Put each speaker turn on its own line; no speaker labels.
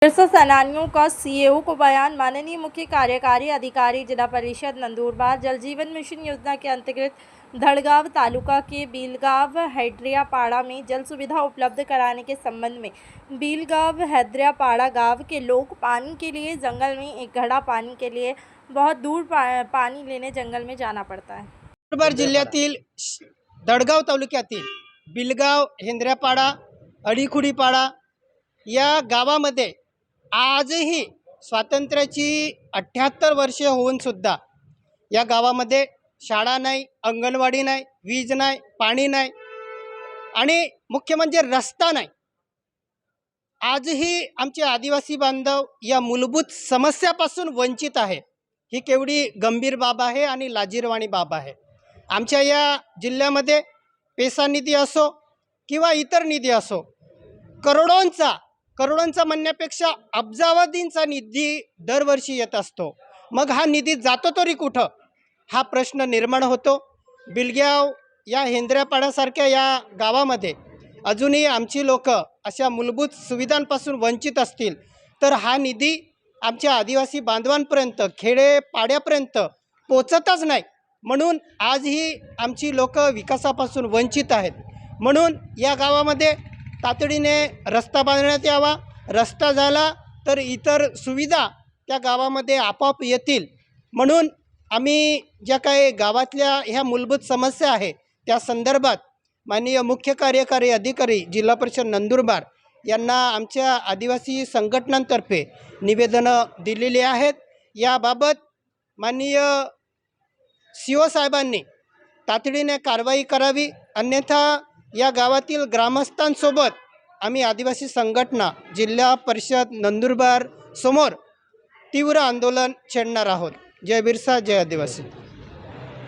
फिर सेनानियों का सीएओ को बयान। माननीय मुख्य कार्यकारी अधिकारी जिला परिषद नंदुरबार जल जीवन मिशन योजना के अंतर्गत धड़गांव तालुका के बीलगांव हैदरियापाड़ा में जल सुविधा उपलब्ध कराने के संबंध में बीलगांव हैदरियापाड़ा गांव के लोग पानी के लिए जंगल में एक घड़ा पानी के लिए बहुत दूर पानी लेने जंगल में जाना पड़ता है।
नंदुरबार जिल्ह्यातील धडगाव तालुक्यातील बिलगाव हेंद्र्यापाडा अडीखुडीपाडा या गावामध्ये आजही स्वातंत्र्याची 78 वर्षे होऊन सुद्धा या गावामध्ये शाळा नाही, अंगणवाडी नाही, वीज नाही, पाणी नाही आणि मुख्य म्हणजे रस्ता नाही। आजही आमचे आदिवासी बांधव या मूलभूत समस्यापासून वंचित आहे। ही केवढी गंभीर बाब आहे आणि लाजिरवाणी बाब आहे। आमच्या या जिल्ह्यामध्ये पेसा निधी असो किंवा इतर निधी असो, करोडोंचा म्हणण्यापेक्षा अब्जावधींचा निधी दरवर्षी येत असतो। मग हा निधी जातो तरी कुठं, हा प्रश्न निर्माण होतो। बिलगाव या हेंद्र्यापाड्यासारख्या या गावामध्ये अजूनही आमची लोक अशा मूलभूत सुविधांपासून वंचित असतील तर हा निधी आमच्या आदिवासी बांधवांपर्यंत, खेडेपाड्यापर्यंत पोचतच नाही। म्हणून आजही आमची लोक विकासापासून वंचित आहेत। म्हणून या गावामध्ये तातडीने रस्ता बांधण्यात यावा। रस्ता झाला तर इतर सुविधा त्या गावामध्ये आपोआप येतील। म्हणून आम्ही ज्या काही गावातल्या ह्या मूलभूत समस्या आहे त्या संदर्भात माननीय मुख्य कार्यकारी अधिकारी जिल्हा परिषद नंदुरबार यांना आमच्या आदिवासी संघटनांतर्फे निवेदनं दिलेली आहेत। याबाबत माननीय सीओ साहेबांनी तातडीने कारवाई करावी, अन्यथा या गावातील ग्रामस्थांसोबत आम्ही आदिवासी संघटना जिल्हा परिषद नंदुरबार समोर तीव्र आंदोलन छेडणार आहोत। जय बिरसा, जय आदिवासी।